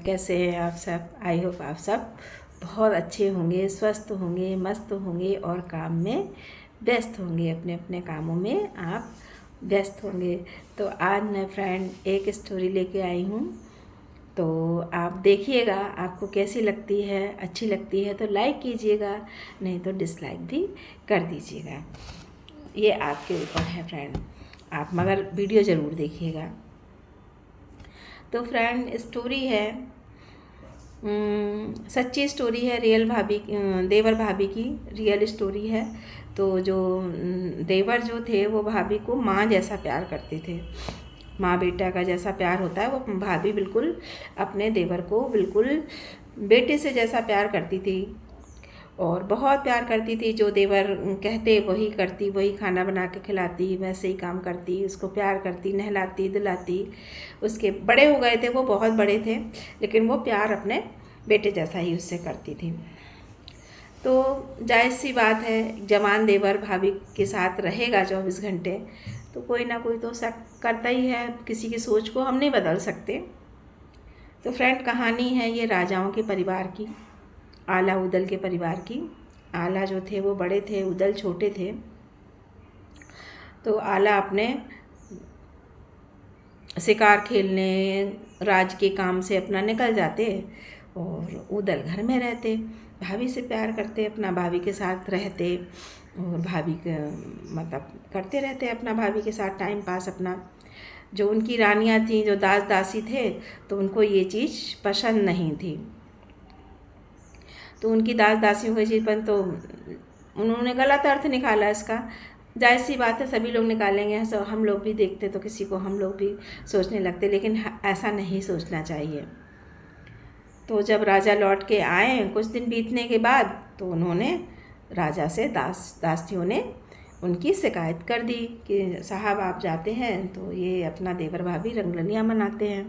कैसे हैं आप सब। आई होप आप सब बहुत अच्छे होंगे, स्वस्थ होंगे, मस्त होंगे और काम में व्यस्त होंगे, अपने अपने कामों में आप व्यस्त होंगे। तो आज मैं फ्रेंड एक स्टोरी लेके आई हूँ, तो आप देखिएगा, आपको कैसी लगती है। अच्छी लगती है तो लाइक कीजिएगा, नहीं तो डिसलाइक भी कर दीजिएगा, ये आपके ऊपर है फ्रेंड। आप मगर वीडियो ज़रूर देखिएगा। तो फ्रेंड स्टोरी है, सच्ची स्टोरी है, रियल भाभी, देवर भाभी की रियल स्टोरी है। तो जो देवर जो थे वो भाभी को माँ जैसा प्यार करते थे। माँ बेटा का जैसा प्यार होता है, वो भाभी बिल्कुल अपने देवर को बिल्कुल बेटे से जैसा प्यार करती थी और बहुत प्यार करती थी। जो देवर कहते वही करती, वही खाना बना के खिलाती, वैसे ही काम करती, उसको प्यार करती, नहलाती धुलाती। उसके बड़े हो गए थे, वो बहुत बड़े थे, लेकिन वो प्यार अपने बेटे जैसा ही उससे करती थी। तो जायज़ सी बात है, जवान देवर भाभी के साथ रहेगा 24 घंटे, तो कोई ना कोई तो शक करता ही है। किसी की सोच को हम नहीं बदल सकते। तो फ्रेंड कहानी है ये राजाओं के परिवार की, आला उदल के परिवार की। आला जो थे वो बड़े थे, उदल छोटे थे। तो आला अपने शिकार खेलने, राज के काम से अपना निकल जाते और उदल घर में रहते, भाभी से प्यार करते, अपना भाभी के साथ रहते और भाभी के मतलब करते रहते अपना भाभी के साथ टाइम पास अपना। जो उनकी रानियां थीं, जो दास दासी थे, तो उनको ये चीज़ पसंद नहीं थी। तो उनकी दास दासियों को जीवन, तो उन्होंने गलत अर्थ निकाला इसका। जायज़ सी बात है, सभी लोग निकालेंगे, सो हम लोग भी देखते तो किसी को हम लोग भी सोचने लगते, लेकिन ऐसा नहीं सोचना चाहिए। तो जब राजा लौट के आए कुछ दिन बीतने के बाद, तो उन्होंने राजा से दासियों ने उनकी शिकायत कर दी कि साहब आप जाते हैं तो ये अपना देवर भाभी रंगरलियाँ मनाते हैं।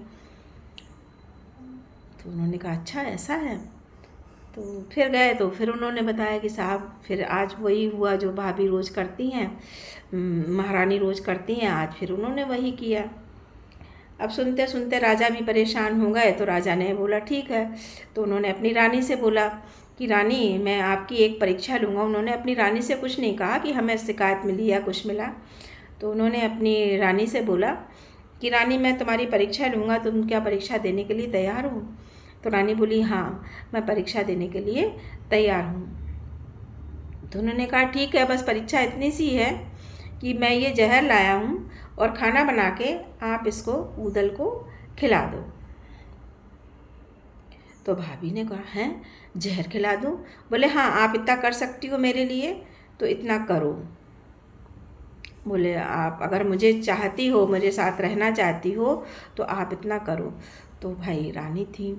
तो उन्होंने कहा अच्छा ऐसा है। तो फिर गए, तो फिर उन्होंने बताया कि साहब फिर आज वही हुआ जो भाभी रोज़ करती हैं, महारानी रोज़ करती हैं, आज फिर उन्होंने वही किया। अब सुनते सुनते राजा भी परेशान हो गए। तो राजा ने बोला ठीक है। तो उन्होंने अपनी रानी से बोला कि रानी मैं आपकी एक परीक्षा लूँगा। उन्होंने अपनी रानी से कुछ नहीं कहा कि हमें शिकायत मिली या कुछ मिला। तो उन्होंने अपनी रानी से बोला कि रानी मैं तुम्हारी परीक्षा लूँगा, तुम क्या परीक्षा देने के लिए तैयार हो? तो रानी बोली हाँ मैं परीक्षा देने के लिए तैयार हूँ। तो उन्होंने कहा ठीक है, बस परीक्षा इतनी सी है कि मैं ये जहर लाया हूँ और खाना बना के आप इसको उदल को खिला दो। तो भाभी ने कहा हैं जहर खिला दूँ? बोले हाँ आप इतना कर सकती हो मेरे लिए तो इतना करो। बोले आप अगर मुझे चाहती हो, मुझे साथ रहना चाहती हो तो आप इतना करो। तो भाई रानी थी,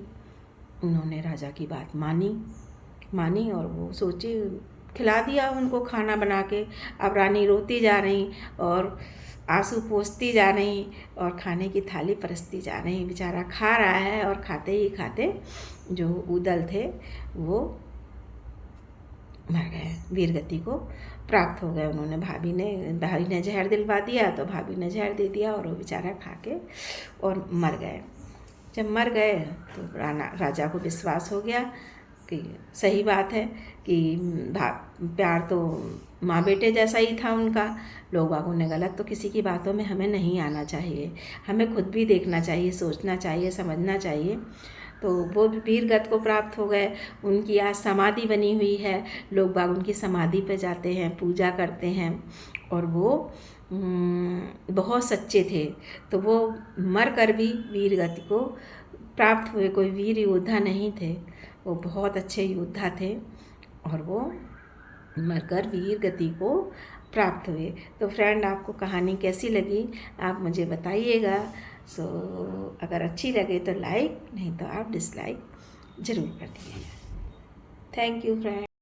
उन्होंने राजा की बात मानी और वो सोची, खिला दिया उनको खाना बना के। अब रानी रोती जा रही और आंसू पोंछती जा रही और खाने की थाली परसती जा रही। बेचारा खा रहा है और खाते ही खाते जो उदल थे वो मर गए, वीरगति को प्राप्त हो गए। उन्होंने भाभी ने जहर दिलवा दिया, तो भाभी ने जहर दे दिया और वो बेचारा खा के और मर गए। जब मर गए तो राजा को विश्वास हो गया कि सही बात है कि प्यार तो माँ बेटे जैसा ही था उनका। लोग बागों ने गलत, तो किसी की बातों में हमें नहीं आना चाहिए, हमें खुद भी देखना चाहिए, सोचना चाहिए, समझना चाहिए। तो वो वीरगत को प्राप्त हो गए। उनकी आज समाधि बनी हुई है, लोग बाग उनकी समाधि पे जाते हैं, पूजा करते हैं और वो बहुत सच्चे थे। तो वो मर कर भी वीरगति को प्राप्त हुए। कोई वीर योद्धा नहीं थे, वो बहुत अच्छे योद्धा थे और वो मरकर वीर गति को प्राप्त हुए। तो फ्रेंड आपको कहानी कैसी लगी आप मुझे बताइएगा। सो अगर अच्छी लगे तो लाइक, नहीं तो आप डिसलाइक ज़रूर कर दीजिएगा। Thank you friend.